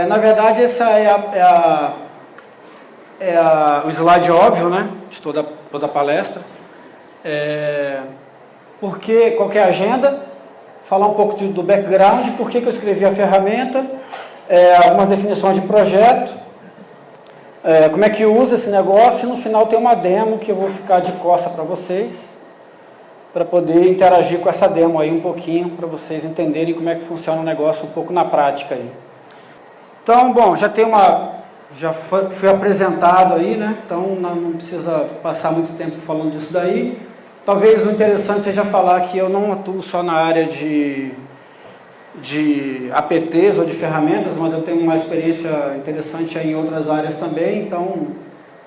Na verdade, essa o slide óbvio, né, de toda a palestra. Porque qualquer agenda, falar um pouco do background, por que eu escrevi a ferramenta, algumas definições de projeto, como é que usa esse negócio, e no final tem uma demo que eu vou ficar de costa para vocês, para poder interagir com essa demo aí um pouquinho, para vocês entenderem como é que funciona o negócio um pouco na prática aí. Então, bom, já foi apresentado aí, né? Então não precisa passar muito tempo falando disso daí. Talvez o interessante seja falar que eu não atuo só na área de APTs ou de ferramentas, mas eu tenho uma experiência interessante em outras áreas também. Então,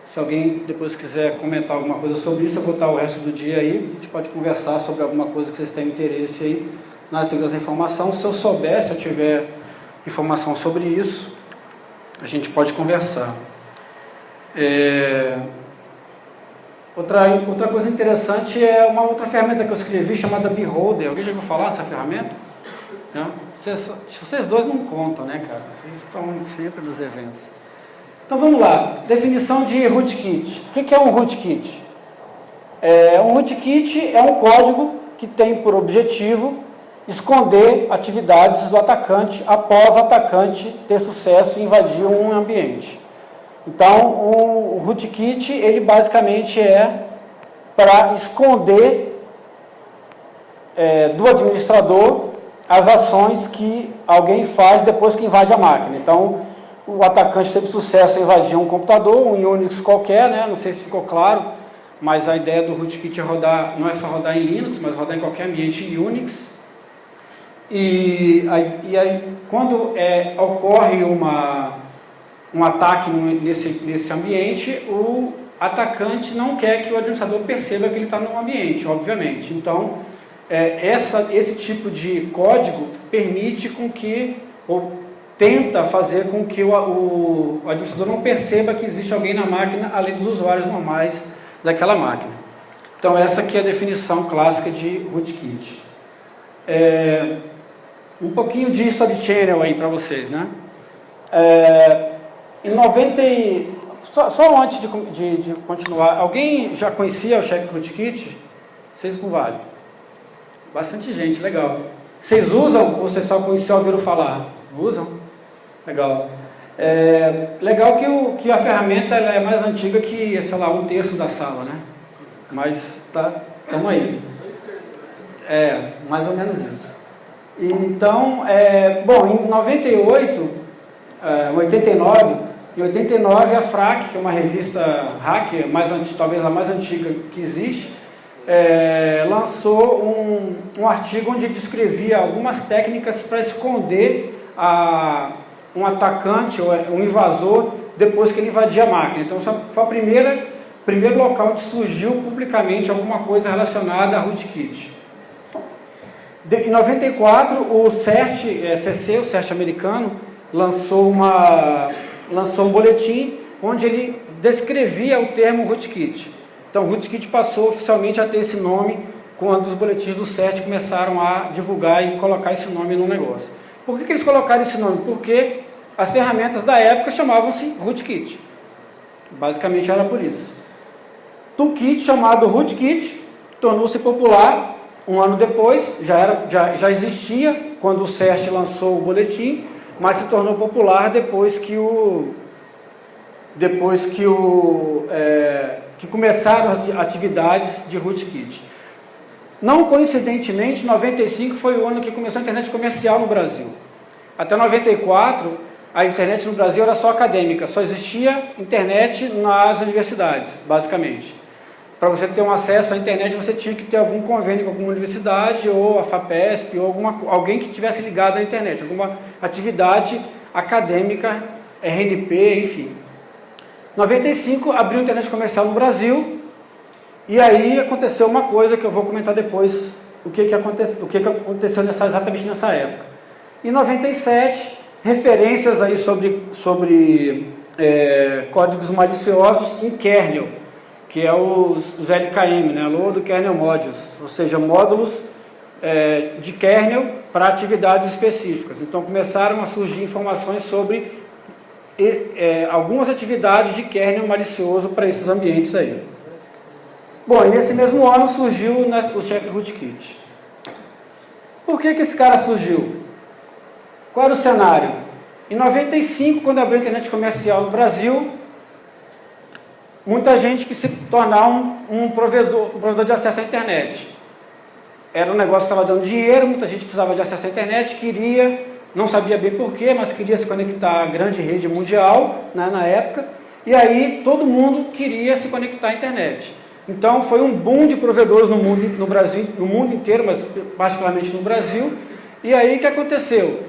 se alguém depois quiser comentar alguma coisa sobre isso, eu vou estar o resto do dia aí. A gente pode conversar sobre alguma coisa que vocês tenham interesse aí na área de segurança da informação. Se eu souber, se eu tiver informação sobre isso, a gente pode conversar. Outra coisa interessante é uma outra ferramenta que eu escrevi chamada Beholder. Alguém já ouviu falar dessa ferramenta? Não? Vocês dois não contam, né, cara? Vocês estão sempre nos eventos. Então vamos lá. Definição de rootkit. O que é um rootkit? Um rootkit é um código que tem por objetivo esconder atividades do atacante após o atacante ter sucesso e invadir um ambiente. Então, o rootkit, ele basicamente é para esconder do administrador as ações que alguém faz depois que invade a máquina. Então, o atacante teve sucesso em invadir um computador, um Unix qualquer, né? Não sei se ficou claro, mas a ideia do rootkit é rodar, não é só rodar em Linux, mas rodar em qualquer ambiente Unix. E aí, quando ocorre um ataque nesse ambiente, o atacante não quer que o administrador perceba que ele está no ambiente, obviamente. Então, esse tipo de código permite com que, ou tenta fazer com que o administrador não perceba que existe alguém na máquina, além dos usuários normais daquela máquina. Então, essa aqui é a definição clássica de rootkit. Um pouquinho de history channel aí para vocês, né? Em 90, só antes de continuar, alguém já conhecia o Check Rootkit? Vocês não valem. Bastante gente, legal. Vocês usam ou vocês só ouviram falar? Usam? Legal. Legal que a ferramenta ela é mais antiga que, sei lá, 1/3 da sala, né? Mas estamos aí. Mais ou menos isso. Então, bom, em 98, 89, a FRAC, que é uma revista hacker, talvez a mais antiga que existe, lançou um artigo onde descrevia algumas técnicas para esconder um atacante ou um invasor depois que ele invadia a máquina. Então, foi o primeiro local onde surgiu publicamente alguma coisa relacionada a rootkit. Em 94, o CERT, o CERT americano, lançou um boletim onde ele descrevia o termo rootkit. Então, o rootkit passou oficialmente a ter esse nome quando os boletins do CERT começaram a divulgar e colocar esse nome no negócio. Por que eles colocaram esse nome? Porque as ferramentas da época chamavam-se rootkit. Basicamente era por isso. Toolkit chamado rootkit tornou-se popular um ano depois, já existia quando o CERT lançou o boletim, mas se tornou popular depois que começaram as atividades de rootkit. Não coincidentemente, 95 foi o ano que começou a internet comercial no Brasil. Até 94, a internet no Brasil era só acadêmica, só existia internet nas universidades, basicamente. Para você ter um acesso à internet, você tinha que ter algum convênio com alguma universidade, ou a FAPESP, ou alguém que tivesse ligado à internet, alguma atividade acadêmica, RNP, enfim. 95, abriu a internet comercial no Brasil, E aí aconteceu uma coisa que eu vou comentar depois, o que aconteceu exatamente nessa época. Em 97, referências aí sobre códigos maliciosos em kernel, que é os LKM, né, Load Kernel Modules, ou seja, módulos de kernel para atividades específicas. Então começaram a surgir informações sobre algumas atividades de kernel malicioso para esses ambientes aí. Bom, e nesse mesmo ano surgiu o Check Rootkit. Por que esse cara surgiu? Qual era o cenário? Em 95, quando abriu a internet comercial no Brasil, muita gente quis se tornar um provedor de acesso à internet. Era um negócio que estava dando dinheiro, muita gente precisava de acesso à internet, não sabia bem porquê, mas queria se conectar à grande rede mundial, né, na época, e aí todo mundo queria se conectar à internet. Então foi um boom de provedores no mundo inteiro, mas particularmente no Brasil. E aí o que aconteceu?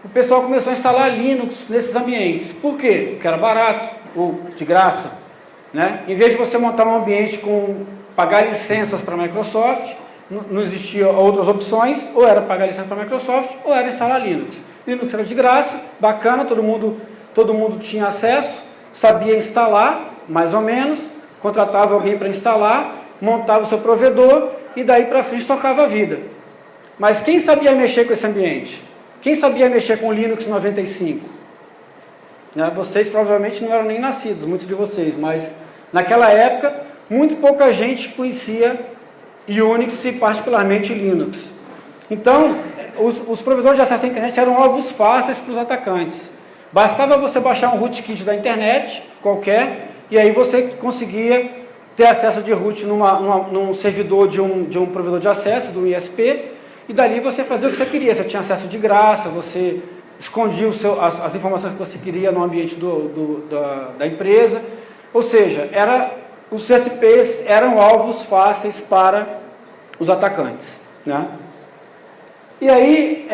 O pessoal começou a instalar Linux nesses ambientes. Por quê? Porque era barato, ou de graça, né? Em vez de você montar um ambiente pagar licenças para a Microsoft, não existiam outras opções, ou era pagar licença para a Microsoft, ou era instalar Linux. Linux era de graça, bacana, todo mundo tinha acesso, sabia instalar, mais ou menos, contratava alguém para instalar, montava o seu provedor e daí para frente tocava a vida. Mas quem sabia mexer com esse ambiente? Quem sabia mexer com o Linux 95? Né? Vocês provavelmente não eram nem nascidos, muitos de vocês, mas naquela época, muito pouca gente conhecia Unix e particularmente Linux. Então, os provedores de acesso à internet eram alvos fáceis para os atacantes. Bastava você baixar um rootkit da internet, qualquer, e aí você conseguia ter acesso de root num servidor de um provedor de acesso, do ISP, e dali você fazia o que você queria. Você tinha acesso de graça, você escondia as informações que você queria no ambiente da empresa. Ou seja, os CSPs eram alvos fáceis para os atacantes, né? E aí,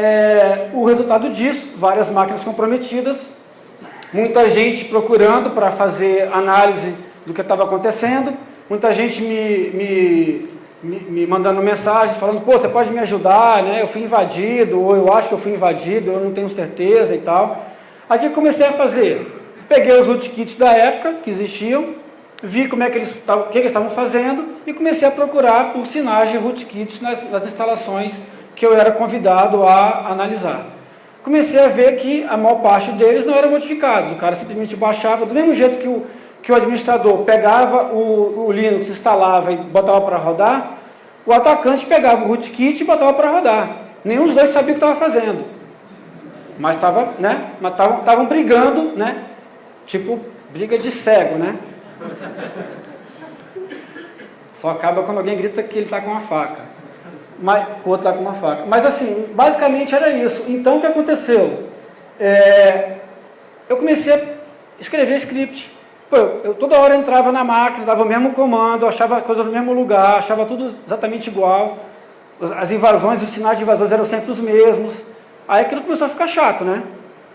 o resultado disso, várias máquinas comprometidas, muita gente procurando para fazer análise do que estava acontecendo, muita gente me mandando mensagens, falando, pô, você pode me ajudar, né? Eu fui invadido, ou eu acho que eu fui invadido, eu não tenho certeza e tal. Aí o que eu comecei a fazer? Peguei os rootkits da época, que existiam, vi o que eles estavam fazendo, e comecei a procurar por sinais de rootkits nas instalações que eu era convidado a analisar. Comecei a ver que a maior parte deles não eram modificados. O cara simplesmente baixava, do mesmo jeito que o administrador pegava o Linux, instalava e botava para rodar, o atacante pegava o rootkit e botava para rodar. Nenhum dos dois sabia o que estava fazendo. Mas estavam brigando, né? Tipo, briga de cego, né? Só acaba quando alguém grita que ele está com uma faca. O outro está com uma faca. Mas assim, basicamente era isso. Então o que aconteceu? Eu comecei a escrever script. Pô, eu toda hora entrava na máquina, dava o mesmo comando, achava a coisa no mesmo lugar, achava tudo exatamente igual. As invasões, os sinais de invasões eram sempre os mesmos. Aí aquilo começou a ficar chato, né?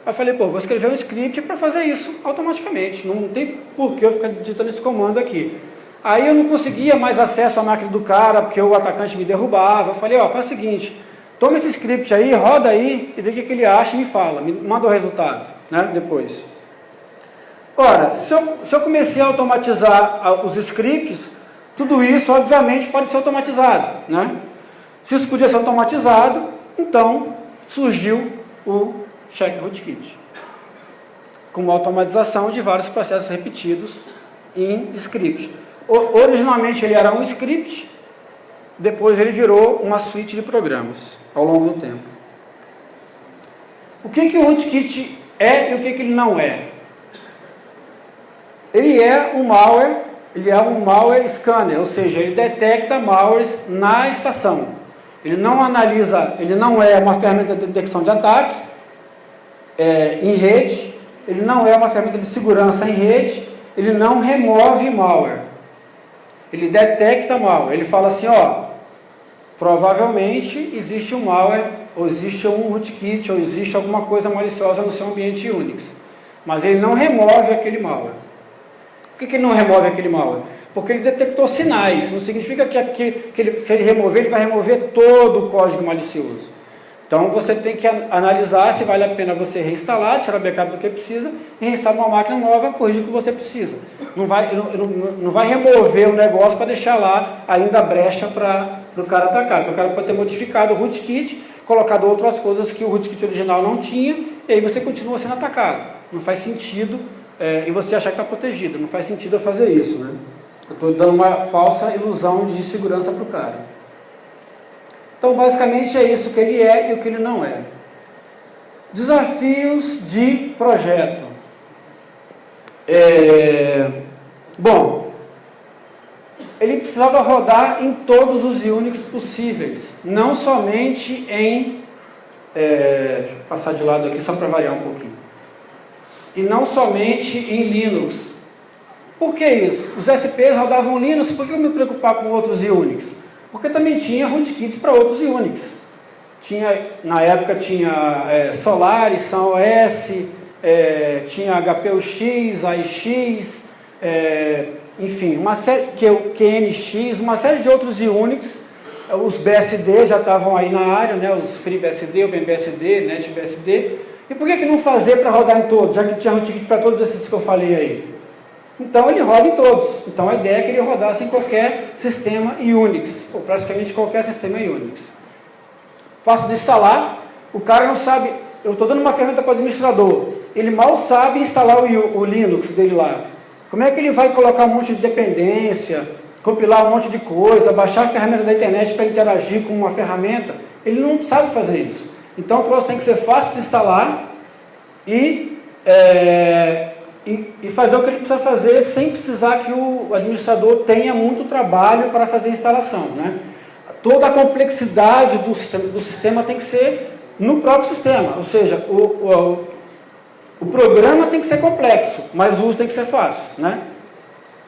Aí eu falei, pô, vou escrever um script para fazer isso automaticamente. Não tem por que eu ficar digitando esse comando aqui. Aí eu não conseguia mais acesso à máquina do cara, porque o atacante me derrubava. Eu falei, ó, faz o seguinte, toma esse script aí, roda aí, e vê o que ele acha e me fala, me manda o resultado, né, depois. Ora, se eu comecei a automatizar os scripts, tudo isso, obviamente, pode ser automatizado, né? Se isso podia ser automatizado, então surgiu o Check Rootkit, com uma automatização de vários processos repetidos em script. Originalmente ele era um script, depois ele virou uma suite de programas ao longo do tempo. O que o rootkit é e o que ele não é? Ele é um malware scanner, ou seja, ele detecta malwares na estação. Ele não analisa, ele não é uma ferramenta de detecção de ataque em rede, ele não é uma ferramenta de segurança em rede, ele não remove malware. Ele detecta malware, ele fala assim, ó, provavelmente existe um malware, ou existe um rootkit, ou existe alguma coisa maliciosa no seu ambiente Unix. Mas ele não remove aquele malware. Por que ele não remove aquele malware? porque ele detectou sinais, não significa que se ele remover, ele vai remover todo o código malicioso. Então você tem que analisar se vale a pena você reinstalar, tirar backup do que precisa e reinstalar uma máquina nova, corrigir o que você precisa. Não vai remover o negócio para deixar lá ainda a brecha para o cara atacar, porque o cara pode ter modificado o rootkit, colocado outras coisas que o rootkit original não tinha, e aí você continua sendo atacado. Não faz sentido, e você achar que está protegido, não faz sentido eu fazer isso, né? Eu estou dando uma falsa ilusão de segurança para o cara. Então, basicamente, é isso que ele é e o que ele não é. Desafios de projeto. Bom, ele precisava rodar em todos os Unix possíveis, não somente em... deixa eu passar de lado aqui só para variar um pouquinho. E não somente em Linux. Por que isso? Os SPs rodavam Linux, por que eu me preocupar com outros Unix? Porque também tinha rootkits para outros Unix. Na época tinha Solaris, SunOS, tinha HPUX, AIX, enfim, uma série, QNX, uma série de outros Unix. Os BSD já estavam aí na área, né, os FreeBSD, OpenBSD, NetBSD. E por que não fazer para rodar em todos, já que tinha rootkit para todos esses que eu falei aí? Então ele roda em todos. Então a ideia é que ele rodasse em qualquer sistema Unix, ou praticamente qualquer sistema Unix. Fácil de instalar, o cara não sabe, eu estou dando uma ferramenta para o administrador, ele mal sabe instalar o Linux dele lá. Como é que ele vai colocar um monte de dependência, compilar um monte de coisa, baixar a ferramenta da internet para interagir com uma ferramenta? Ele não sabe fazer isso. Então o troço tem que ser fácil de instalar e fazer o que ele precisa fazer sem precisar que o administrador tenha muito trabalho para fazer a instalação, né? Toda a complexidade do sistema tem que ser no próprio sistema, ou seja, o programa tem que ser complexo, mas o uso tem que ser fácil, né?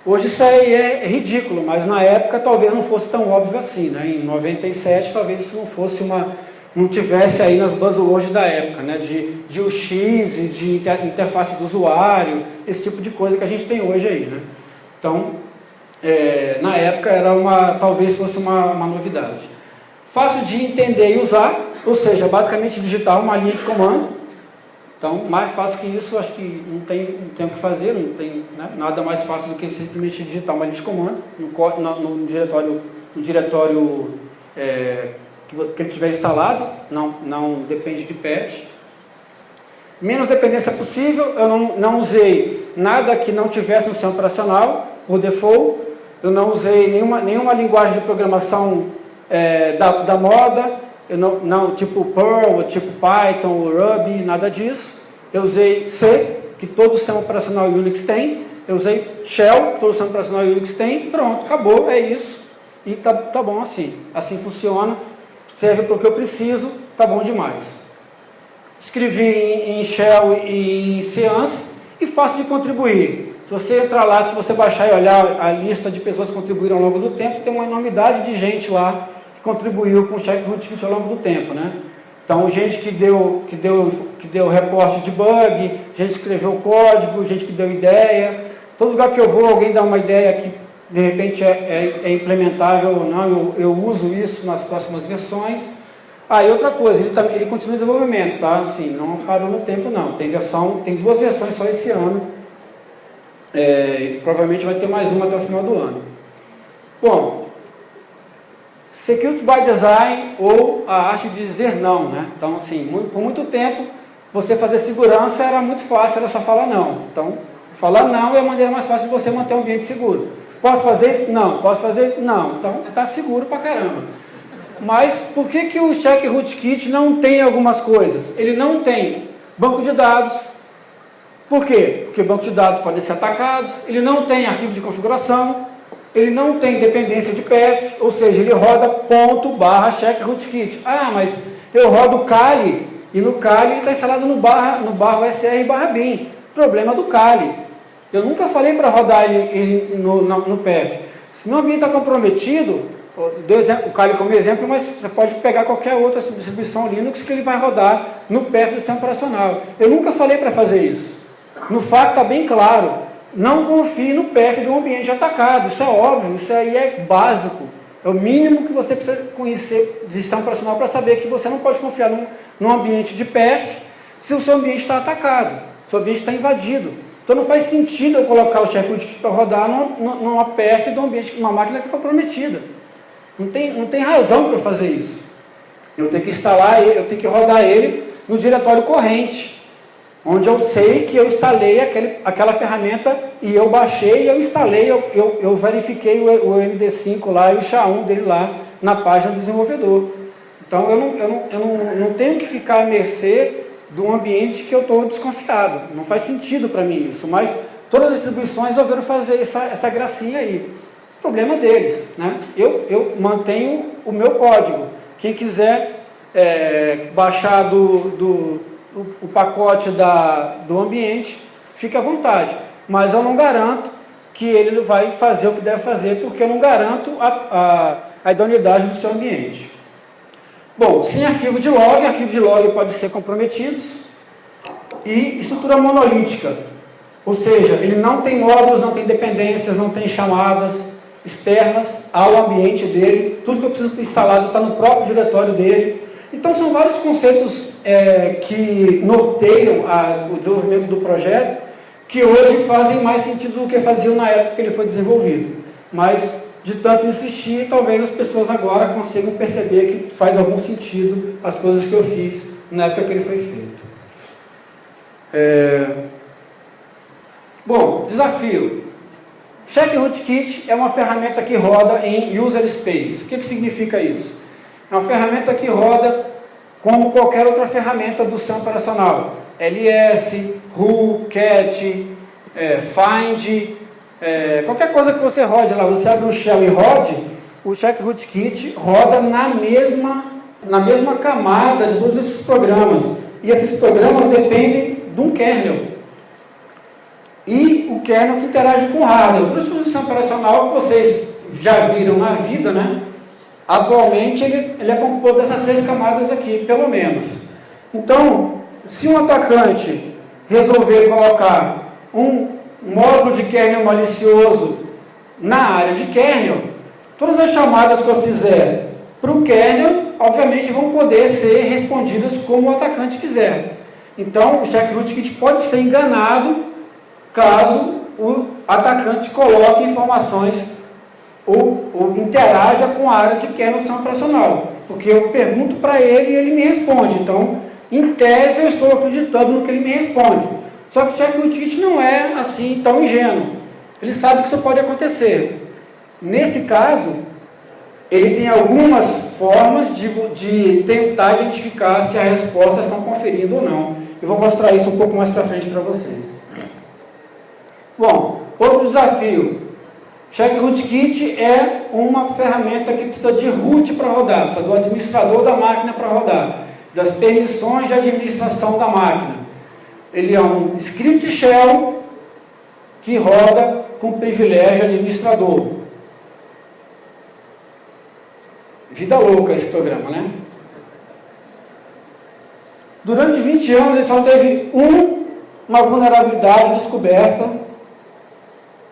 Hoje isso aí é ridículo, mas na época talvez não fosse tão óbvio assim, né? Em 97 talvez isso não tivesse aí nas buzzwords da época, né? De UX e de interface do usuário, esse tipo de coisa que a gente tem hoje aí, né? Então, na época talvez fosse uma novidade. Fácil de entender e usar, ou seja, basicamente digitar uma linha de comando. Então, mais fácil que isso, acho que não tem o que fazer, não tem, né, nada mais fácil do que simplesmente digitar uma linha de comando no diretório que ele tiver instalado, não depende de patch. Menos dependência possível, eu não usei nada que não tivesse no sistema operacional, por default, eu não usei nenhuma linguagem de programação da moda, tipo Perl, tipo Python, Ruby, nada disso. Eu usei C, que todo sistema operacional Unix tem, eu usei Shell, que todo sistema operacional Unix tem, pronto, acabou, é isso, e tá bom assim funciona. Serve para o que eu preciso, tá bom demais. Escrevi em Shell e em Seance e fácil de contribuir. Se você entrar lá, se você baixar e olhar a lista de pessoas que contribuíram ao longo do tempo, tem uma enormidade de gente lá que contribuiu com o check rootkit ao longo do tempo, né? Então, gente que deu reporte de bug, gente que escreveu código, gente que deu ideia. Todo lugar que eu vou, alguém dá uma ideia que de repente é implementável ou não, eu uso isso nas próximas versões. E outra coisa, ele continua em desenvolvimento, tá? Assim, não parou no tempo não, tem 2 versões só esse ano, e provavelmente vai ter mais uma até o final do ano. Bom, Security by Design, ou a arte de dizer não, né? Então, assim, por muito tempo, você fazer segurança era muito fácil, era só falar não. Então, falar não é a maneira mais fácil de você manter o ambiente seguro. Posso fazer isso? Não. Posso fazer isso? Não. Então, está seguro pra caramba. Mas, por que o check rootkit não tem algumas coisas? Ele não tem banco de dados. Por quê? Porque banco de dados podem ser atacados. Ele não tem arquivo de configuração. Ele não tem dependência de path. Ou seja, ele roda ./check rootkit. Mas eu rodo o Kali. E no Kali ele está instalado no barra USR/bin. Problema do Kali. Eu nunca falei para rodar ele no path. Se meu ambiente está comprometido, dei o Kali como exemplo, mas você pode pegar qualquer outra distribuição Linux que ele vai rodar no path do sistema operacional. Eu nunca falei para fazer isso. No fato está bem claro. não confie no PF do ambiente atacado. Isso é óbvio, isso aí é básico. É o mínimo que você precisa conhecer de sistema operacional para saber que você não pode confiar num ambiente de PF se o seu ambiente está atacado, o seu ambiente está invadido. Então não faz sentido eu colocar o check-rootkit para rodar numa PF do ambiente, uma máquina que é comprometida. Não tem razão para fazer isso. Eu tenho que instalar ele, eu tenho que rodar ele no diretório corrente, onde eu sei que eu instalei aquela ferramenta e eu baixei, eu instalei, eu verifiquei o MD5 lá e o SHA-1 dele lá na página do desenvolvedor. Então eu não tenho que ficar à mercê de um ambiente que eu estou desconfiado. Não faz sentido para mim isso, mas todas as distribuições resolveram fazer essa gracinha aí. O problema deles, né? Eu mantenho o meu código. Quem quiser baixar o pacote do ambiente, fique à vontade. Mas eu não garanto que ele vai fazer o que deve fazer, porque eu não garanto a idoneidade do seu ambiente. Bom, sem arquivo de log podem ser comprometidos. E estrutura monolítica, ou seja, ele não tem módulos, não tem dependências, não tem chamadas externas ao ambiente dele, tudo que eu preciso ter instalado está no próprio diretório dele. Então são vários conceitos que norteiam o desenvolvimento do projeto, que hoje fazem mais sentido do que faziam na época que ele foi desenvolvido. Mas, de tanto insistir, talvez as pessoas agora consigam perceber que faz algum sentido as coisas que eu fiz na época que ele foi feito. Bom, desafio. Check-rootkit é uma ferramenta que roda em user space. O que significa isso? É uma ferramenta que roda como qualquer outra ferramenta do sistema operacional. LS, RU, CAT, Find, qualquer coisa que você rode lá, você abre um shell e rode, o check-rootkit roda na mesma camada de todos esses programas. E esses programas dependem de um kernel. E o kernel que interage com o hardware. Por isso o sistema operacional que vocês já viram na vida, né? Atualmente ele é composto dessas 3 camadas aqui, pelo menos. Então, se um atacante resolver colocar um módulo de kernel malicioso na área de kernel, todas as chamadas que eu fizer para o kernel, obviamente vão poder ser respondidas como o atacante quiser. Então, o check-rootkit pode ser enganado caso o atacante coloque informações ou interaja com a área de kernel do sistema operacional. Porque eu pergunto para ele e ele me responde. Então, em tese, eu estou acreditando no que ele me responde. Só que o check-rootkit não é assim tão ingênuo. Ele sabe que isso pode acontecer. Nesse caso, ele tem algumas formas de tentar identificar se as respostas estão conferindo ou não. Eu vou mostrar isso um pouco mais para frente para vocês. Bom, outro desafio. Check-rootkit é uma ferramenta que precisa de root para rodar, precisa do administrador da máquina para rodar, das permissões de administração da máquina. Ele é um script shell que roda com privilégio administrador. Vida louca esse programa, né? Durante 20 anos ele só teve uma vulnerabilidade descoberta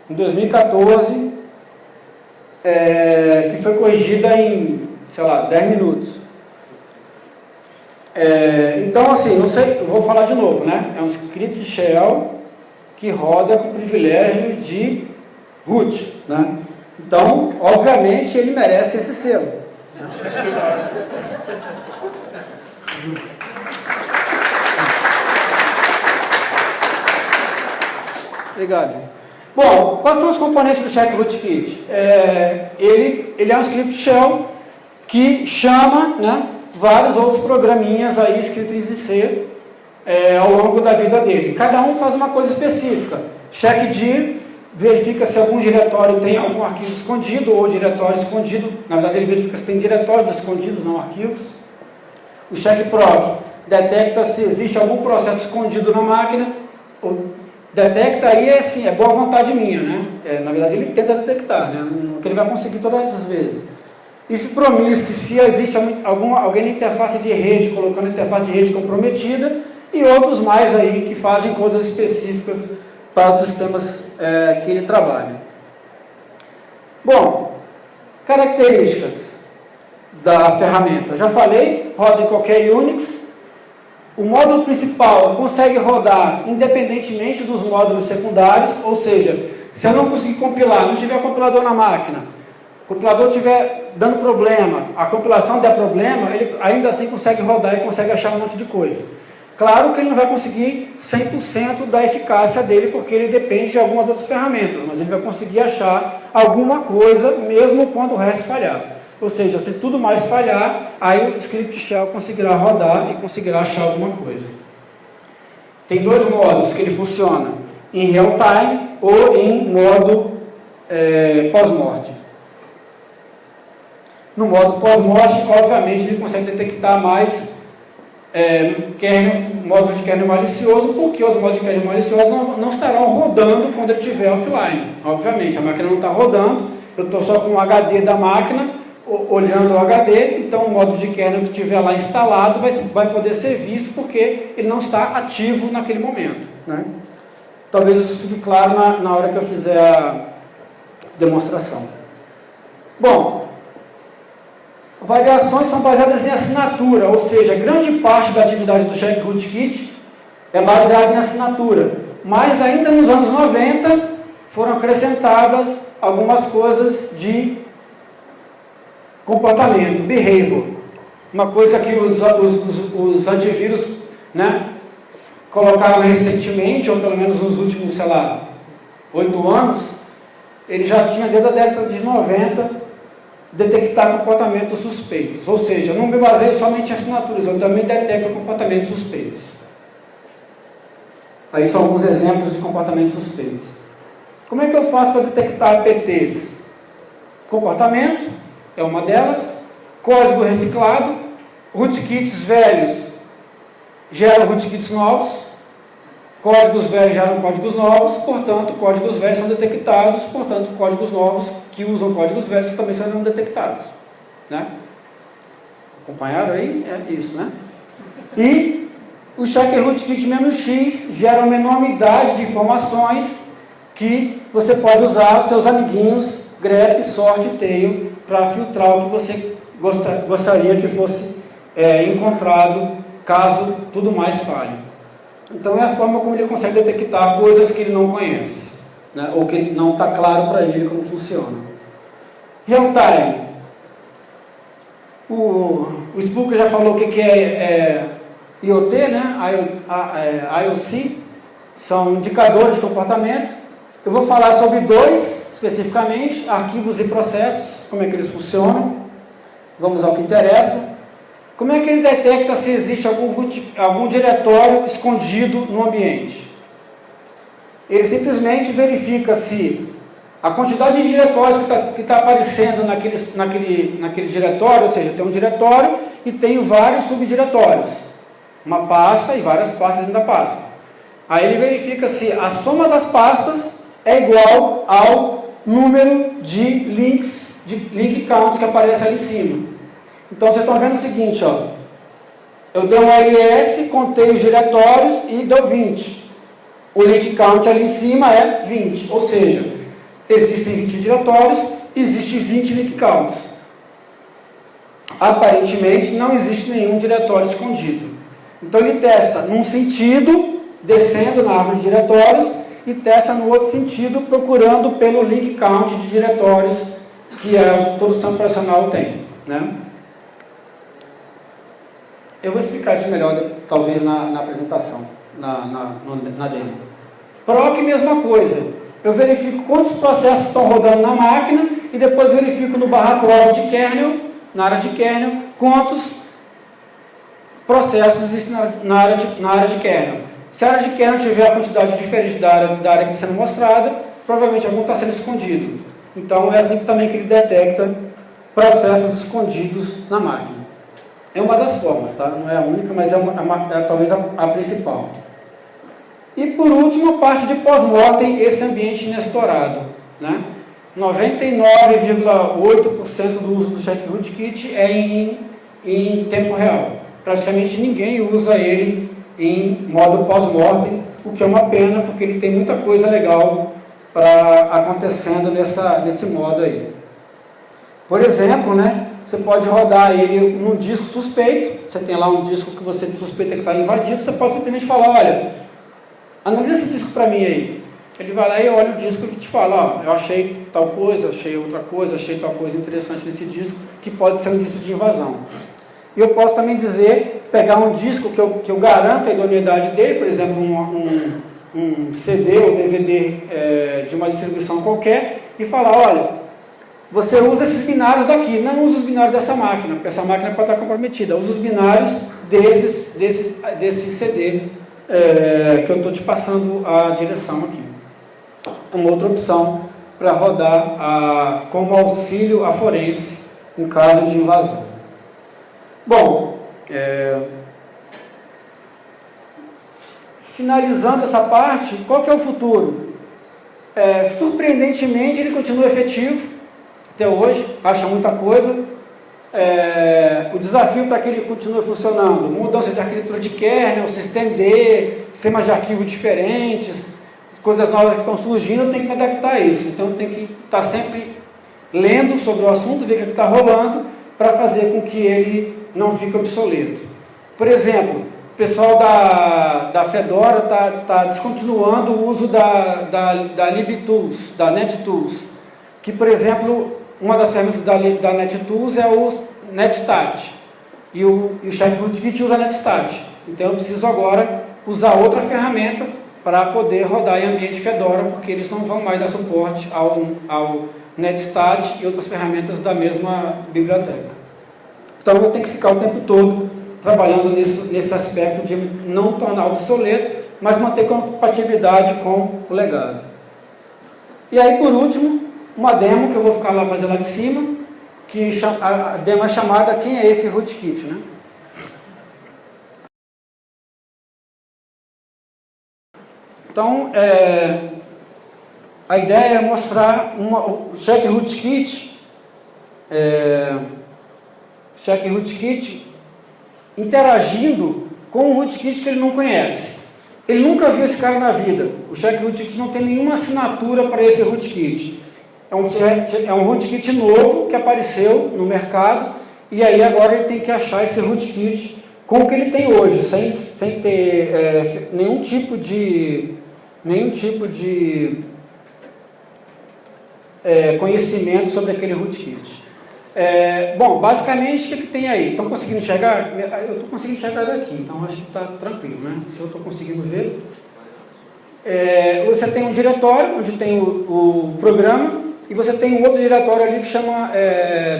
em 2014, que foi corrigida em, sei lá, 10 minutos. Então, assim, não sei, eu vou falar de novo, né? É um script shell que roda com privilégio de root, né? Então, obviamente, ele merece esse selo. Obrigado. Bom, quais são os componentes do check-rootkit? Ele é um script shell que chama, né, vários outros programinhas aí escritos em C ao longo da vida dele. Cada um faz uma coisa específica. Checkdir verifica se algum diretório tem algum arquivo escondido ou diretório escondido. Na verdade, ele verifica se tem diretórios escondidos, não arquivos. O checkproc detecta se existe algum processo escondido na máquina. Detecta aí é boa vontade minha, né? Na verdade, ele tenta detectar, né? Não que ele vai conseguir todas as vezes. If promise, que se existe alguém na interface de rede, colocando a interface de rede comprometida, e outros mais aí que fazem coisas específicas para os sistemas que ele trabalha. Bom, características da ferramenta. Já falei, roda em qualquer Unix. O módulo principal consegue rodar independentemente dos módulos secundários, ou seja, se eu não conseguir compilar, não tiver compilador na máquina, o compilador estiver dando problema, a compilação der problema, ele ainda assim consegue rodar e consegue achar um monte de coisa. Claro que ele não vai conseguir 100% da eficácia dele, porque ele depende de algumas outras ferramentas, mas ele vai conseguir achar alguma coisa, mesmo quando o resto falhar. Ou seja, se tudo mais falhar, aí o script shell conseguirá rodar e conseguirá achar alguma coisa. Tem dois modos que ele funciona, em real time ou em modo pós-morte. No modo pós-morte, obviamente, ele consegue detectar mais módulo de kernel malicioso, porque os módulos de kernel malicioso não estarão rodando quando ele estiver offline. Obviamente, a máquina não está rodando, eu estou só com o HD da máquina, olhando o HD, então o módulo de kernel que estiver lá instalado vai poder ser visto, porque ele não está ativo naquele momento, né? Talvez isso fique claro na hora que eu fizer a demonstração. Bom, variações são baseadas em assinatura, ou seja, grande parte da atividade do Check Rootkit é baseada em assinatura. Mas ainda nos anos 90 foram acrescentadas algumas coisas de comportamento, behavior. Uma coisa que os antivírus, né, colocaram recentemente, ou pelo menos nos últimos, 8 anos, ele já tinha desde a década de 90 detectar comportamentos suspeitos. Ou seja, eu não me baseio somente em assinaturas, eu também detecto comportamentos suspeitos. Aí são alguns exemplos de comportamentos suspeitos. Como é que eu faço para detectar APTs? Comportamento é uma delas, código reciclado, rootkits velhos geram rootkits novos, códigos velhos geram códigos novos, portanto, códigos velhos são detectados, portanto, códigos novos que usam códigos velhos também serão detectados, né? Acompanharam aí? É isso, né? E o checker rootkit-x gera uma enormidade de informações que você pode usar os seus amiguinhos grep, sort e tail para filtrar o que você gostaria que fosse encontrado caso tudo mais falhe. Então é a forma como ele consegue detectar coisas que ele não conhece, né? Ou que não está claro para ele como funciona. Real time. O Spooker já falou o que é IoT, né? IOC, são indicadores de comportamento. Eu vou falar sobre dois especificamente, arquivos e processos, como é que eles funcionam. Vamos ao que interessa. Como é que ele detecta se existe algum diretório escondido no ambiente? Ele simplesmente verifica se a quantidade de diretórios que está aparecendo naquele diretório, ou seja, tem um diretório e tem vários subdiretórios, uma pasta e várias pastas dentro da pasta. Aí ele verifica se a soma das pastas é igual ao número de links, de link counts que aparece ali em cima. Então vocês estão vendo o seguinte, ó, eu dei um ls, contei os diretórios e deu 20. O link count ali em cima é 20, ou seja, existem 20 diretórios, existe 20 link counts. Aparentemente não existe nenhum diretório escondido. Então ele testa num sentido, descendo na árvore de diretórios, e testa no outro sentido, procurando pelo link count de diretórios que todo sistema operacional tem, né? Eu vou explicar isso melhor, talvez, na apresentação, na demo. Proc, mesma coisa. Eu verifico quantos processos estão rodando na máquina e depois verifico no /prov de kernel, na área de kernel, quantos processos existem na área de kernel. Se a área de kernel tiver a quantidade diferente da área que está sendo mostrada, provavelmente algum está sendo escondido. Então, é assim também que ele detecta processos escondidos na máquina. É uma das formas, tá? Não é a única, mas é talvez a principal. E por último, a parte de pós-mortem, esse ambiente inexplorado, né? 99,8% do uso do Check Rootkit é em tempo real. Praticamente ninguém usa ele em modo pós-mortem, o que é uma pena, porque ele tem muita coisa legal acontecendo nesse modo aí. Por exemplo, né, você pode rodar ele num disco suspeito, você tem lá um disco que você suspeita que está invadido, você pode simplesmente falar, olha, analisa esse disco para mim aí. Ele vai lá e olha o disco e te fala, ó, eu achei tal coisa, achei outra coisa, achei tal coisa interessante nesse disco, que pode ser um disco de invasão. E eu posso também dizer, pegar um disco que eu garanto a idoneidade dele, por exemplo, um CD ou DVD de uma distribuição qualquer, e falar, olha, você usa esses binários daqui, não usa os binários dessa máquina, porque essa máquina pode estar comprometida, usa os binários desse CD que eu estou te passando a direção aqui. Uma outra opção para rodar como auxílio a forense em caso de invasão. Bom, finalizando essa parte, qual que é o futuro? Surpreendentemente, ele continua efetivo até hoje, acha muita coisa. O desafio para que ele continue funcionando, mudança de arquitetura de kernel, systemd, sistemas de arquivo diferentes, coisas novas que estão surgindo, eu tenho que me adaptar a isso. Então, eu tenho que estar sempre lendo sobre o assunto, ver o que está rolando, para fazer com que ele não fique obsoleto. Por exemplo, o pessoal da Fedora está descontinuando o uso da LibTools, da NetTools, que, por exemplo, uma das ferramentas da NetTools é o netstat, e o check-rootkit usa netstat. Então, eu preciso agora usar outra ferramenta para poder rodar em ambiente Fedora, porque eles não vão mais dar suporte ao netstat e outras ferramentas da mesma biblioteca. Então, eu tenho que ficar o tempo todo trabalhando nesse aspecto de não tornar obsoleto, mas manter compatibilidade com o legado. E aí, por último, uma demo que eu vou ficar lá fazer lá de cima, que a demo é chamada Quem é esse rootkit, né? Então, a ideia é mostrar o check-rootkit interagindo com um rootkit que ele não conhece. Ele nunca viu esse cara na vida. O check-rootkit não tem nenhuma assinatura para esse rootkit. É um rootkit novo que apareceu no mercado, e aí agora ele tem que achar esse rootkit com o que ele tem hoje, sem ter nenhum tipo de conhecimento sobre aquele rootkit. Bom, basicamente, o que tem aí? Estão conseguindo enxergar? Eu estou conseguindo enxergar daqui, então acho que está tranquilo, né? Se eu estou conseguindo ver. Você tem um diretório, onde tem o programa, e você tem um outro diretório ali que chama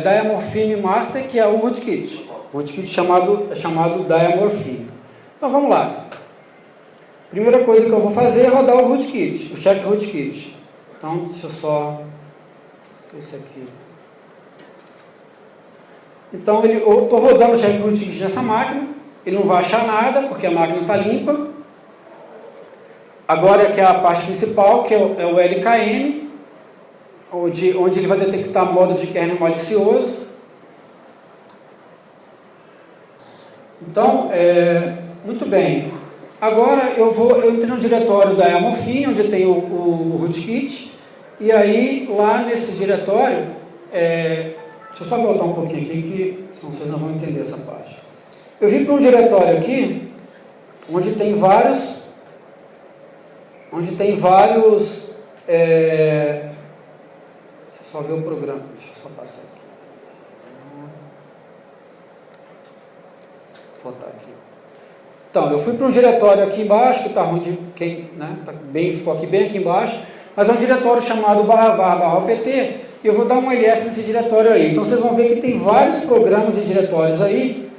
Diamorphine Master, que é o rootkit. O rootkit chamado Diamorphine. Então, vamos lá. Primeira coisa que eu vou fazer é rodar o rootkit, o check rootkit. Então, deixa eu só... Esse aqui... Então, eu estou rodando o check rootkit nessa máquina, ele não vai achar nada, porque a máquina está limpa. Agora que é a parte principal, que é o LKM, onde ele vai detectar modo de kernel malicioso. Então, muito bem. Agora eu entrei no diretório da Diamorphine, onde tem o rootkit, e aí lá nesse diretório, deixa eu só voltar um pouquinho aqui, que senão vocês não vão entender essa parte. Eu vim para um diretório aqui, onde tem vários, deixa eu só ver o programa, deixa eu só passar aqui. Vou botar aqui. Então, eu fui para um diretório aqui embaixo, que está onde, ficou aqui bem aqui embaixo, mas é um diretório chamado /var/opt, e eu vou dar um ls nesse diretório aí. Então, vocês vão ver que tem vários programas e diretórios aí,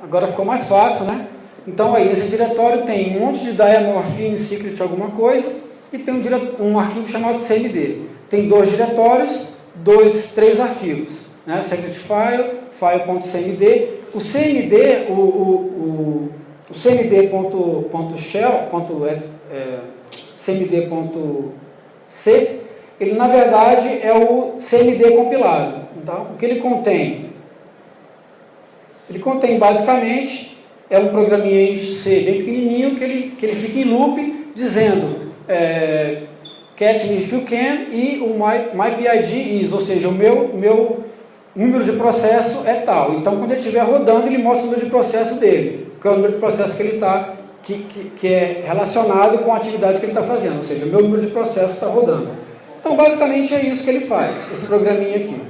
agora ficou mais fácil, né? Então, aí nesse diretório tem um monte de Diamorphine secret alguma coisa, e tem um arquivo chamado cmd. Tem 2 diretórios, 3 arquivos, né? Secret file, file.cmd. O cmd, o cmd.shell, cmd.c, ele na verdade é o cmd compilado. Então, o que ele contém? Ele contém basicamente é um programinha em C bem pequenininho que ele fica em loop dizendo catch me if you can e o my PID is, ou seja, o meu número de processo é tal. Então, quando ele estiver rodando, ele mostra o número de processo dele, que é o número de processo que ele está, que é relacionado com a atividade que ele está fazendo, ou seja, o meu número de processo está rodando. Então, basicamente é isso que ele faz, esse programinha aqui.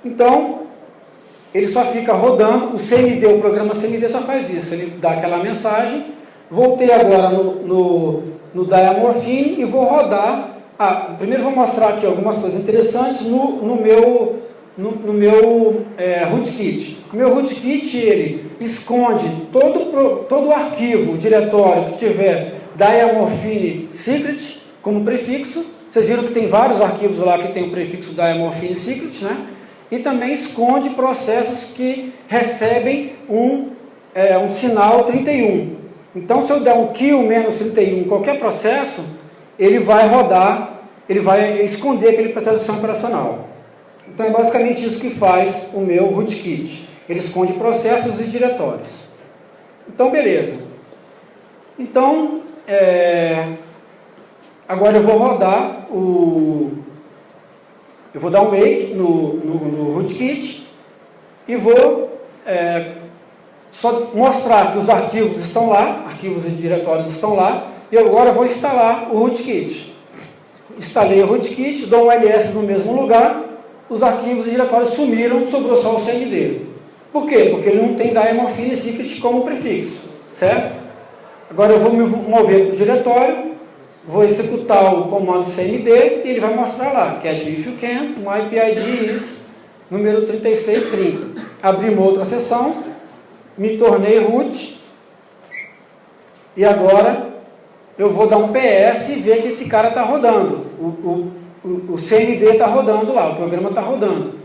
Então, ele só fica rodando, o programa CMD só faz isso, ele dá aquela mensagem. Voltei agora no Diamorphine e vou rodar. Primeiro vou mostrar aqui algumas coisas interessantes no meu rootkit. O meu rootkit, ele esconde todo o arquivo, o diretório que tiver Diamorphine Secret como prefixo. Vocês viram que tem vários arquivos lá que tem o prefixo Diamorphine Secret, né? E também esconde processos que recebem um sinal 31. Então, se eu der um kill menos 31 em qualquer processo, ele vai rodar, ele vai esconder aquele processo de sistema operacional. Então, é basicamente isso que faz o meu rootkit. Ele esconde processos e diretórios. Então, beleza. Então, agora eu vou rodar eu vou dar um make no rootkit e vou só mostrar que os arquivos estão lá, arquivos e diretórios estão lá, e agora eu vou instalar o rootkit. Instalei o rootkit, dou um ls no mesmo lugar, os arquivos e diretórios sumiram, sobrou só o CMD. Por quê? Porque ele não tem Diamorphine Secret como prefixo, certo? Agora eu vou me mover para o diretório, vou executar o comando CMD e ele vai mostrar lá, catch me if you can, my PID is número 3630. Abri uma outra seção, me tornei root e agora eu vou dar um PS e ver que esse cara está rodando. O CMD está rodando lá, o programa está rodando.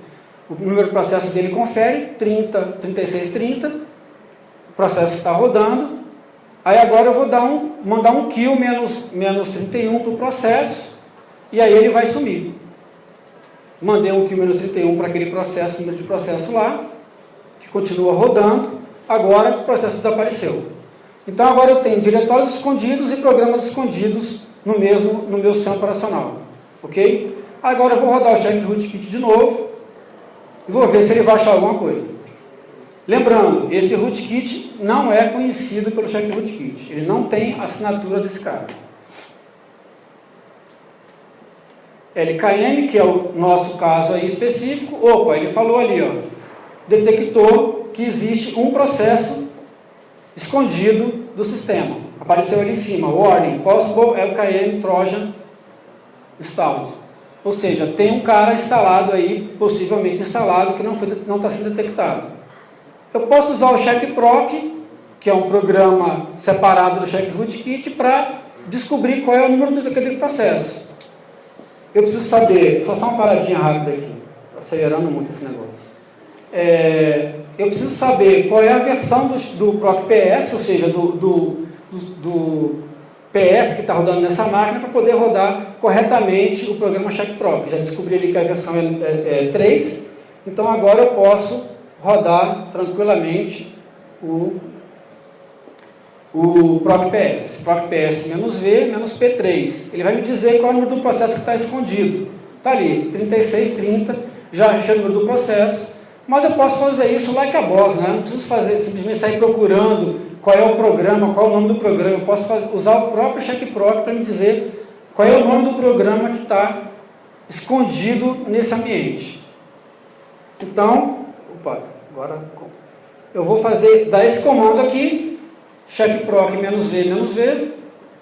O número de processo dele confere, 3630, o processo está rodando. Aí agora eu vou mandar um kill menos 31 para o processo, e aí ele vai sumir. Mandei um kill menos 31 para aquele processo, número de processo lá, que continua rodando, agora o processo desapareceu. Então agora eu tenho diretórios escondidos e programas escondidos no meu sistema operacional. Ok? Agora eu vou rodar o check rootkit de novo, e vou ver se ele vai achar alguma coisa. Lembrando, esse rootkit não é conhecido pelo check rootkit. Ele não tem assinatura desse cara. LKM, que é o nosso caso aí específico. Opa, ele falou ali, ó, detectou que existe um processo escondido do sistema. Apareceu ali em cima, warning, possible LKM Trojan installed. Ou seja, tem um cara instalado aí, possivelmente instalado, que não está sendo detectado. Eu posso usar o checkproc, que é um programa separado do check rootkit, para descobrir qual é o número daquele processo. Eu preciso saber, só uma paradinha rápida aqui, está acelerando muito esse negócio. Eu preciso saber qual é a versão do proc PS, ou seja, do PS que está rodando nessa máquina, para poder rodar corretamente o programa checkproc. Já descobri ali que a versão é 3, então agora eu posso rodar tranquilamente o proc PS. Proc PS "-v", "-p3". Ele vai me dizer qual é o número do processo que está escondido. Está ali, 3630, já achei o número do processo, mas eu posso fazer isso like a boss, né? Não preciso simplesmente sair procurando qual é o programa, qual é o nome do programa. Eu posso usar o próprio checkproc para me dizer qual é o nome do programa que está escondido nesse ambiente. Então, agora eu vou dar esse comando aqui, checkproc "-v",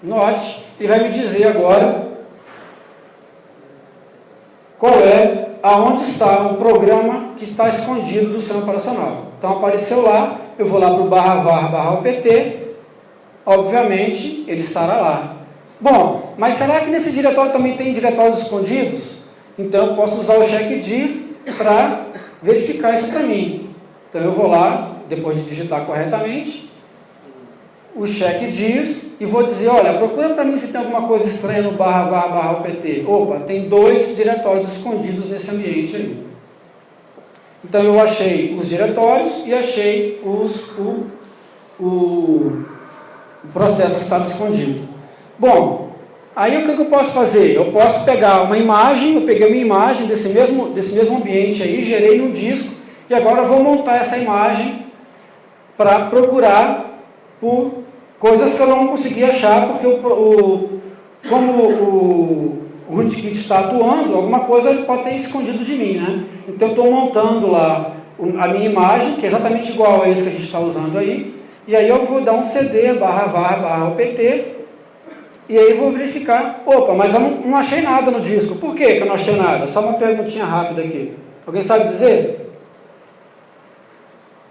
note, e vai me dizer agora aonde está o programa que está escondido do sistema operacional. Então apareceu lá, eu vou lá para o /var/opt, obviamente ele estará lá. Bom, mas será que nesse diretório também tem diretórios escondidos? Então eu posso usar o checkdir para verificar isso para mim. Então eu vou lá, depois de digitar corretamente, o checkdirs e vou dizer, olha, procura para mim se tem alguma coisa estranha no /var/opt. Opa, tem 2 diretórios escondidos nesse ambiente aí. Então eu achei os diretórios e achei o processo que estava escondido. Bom, aí o que eu posso fazer? Eu posso pegar uma imagem, eu peguei uma imagem desse mesmo ambiente aí, gerei no disco, e agora eu vou montar essa imagem para procurar por coisas que eu não consegui achar, porque como o rootkit está atuando, alguma coisa ele pode ter escondido de mim, né? Então eu estou montando lá a minha imagem, que é exatamente igual a esse que a gente está usando aí, e aí eu vou dar um cd /var/opt, e aí eu vou verificar, opa, mas eu não achei nada no disco. Por que eu não achei nada? Só uma perguntinha rápida aqui. Alguém sabe dizer?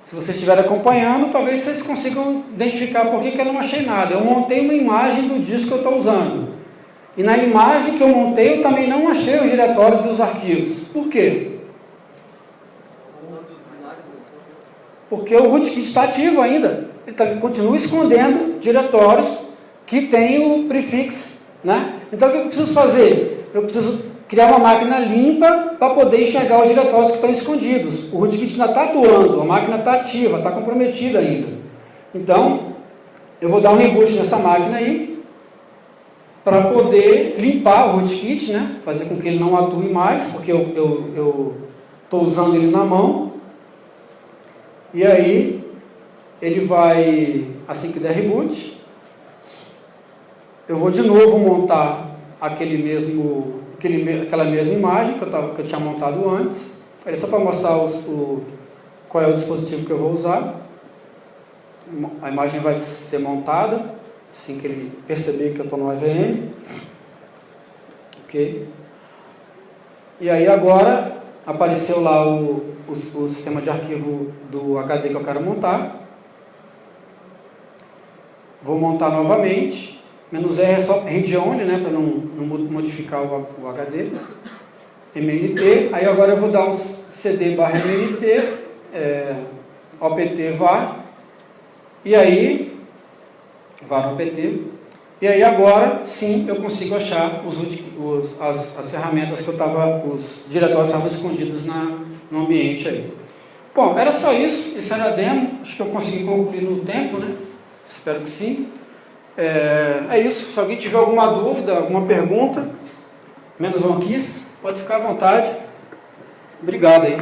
Se vocês estiverem acompanhando, talvez vocês consigam identificar por que eu não achei nada. Eu montei uma imagem do disco que eu estou usando. E na imagem que eu montei, eu também não achei os diretórios e os arquivos. Por quê? Porque o rootkit está ativo ainda. Ele continua escondendo diretórios que tem o prefixo, né? Então o que eu preciso fazer? Eu preciso criar uma máquina limpa para poder enxergar os diretórios que estão escondidos. O rootkit ainda está atuando, a máquina está ativa, está comprometida ainda. Então, eu vou dar um reboot nessa máquina aí, para poder limpar o rootkit, né? Fazer com que ele não atue mais, porque eu estou usando ele na mão. E aí, ele vai, assim que der reboot, eu vou de novo montar aquela mesma imagem que eu tinha montado antes. É só para mostrar qual é o dispositivo que eu vou usar. A imagem vai ser montada assim que ele perceber que eu estou no EVM. Ok? E aí agora apareceu lá o sistema de arquivo do HD que eu quero montar. Vou montar novamente. -R é só read only, né, para não modificar o HD. MNT, aí agora eu vou dar um cd /mnt, opt var, e aí, var opt, e aí agora sim eu consigo achar as ferramentas que os diretórios estavam escondidos no ambiente aí. Bom, era só isso, isso era a demo, acho que eu consegui concluir no tempo, né? Espero que sim. É isso, se alguém tiver alguma dúvida, alguma pergunta, menos ronquices, pode ficar à vontade. Obrigado aí.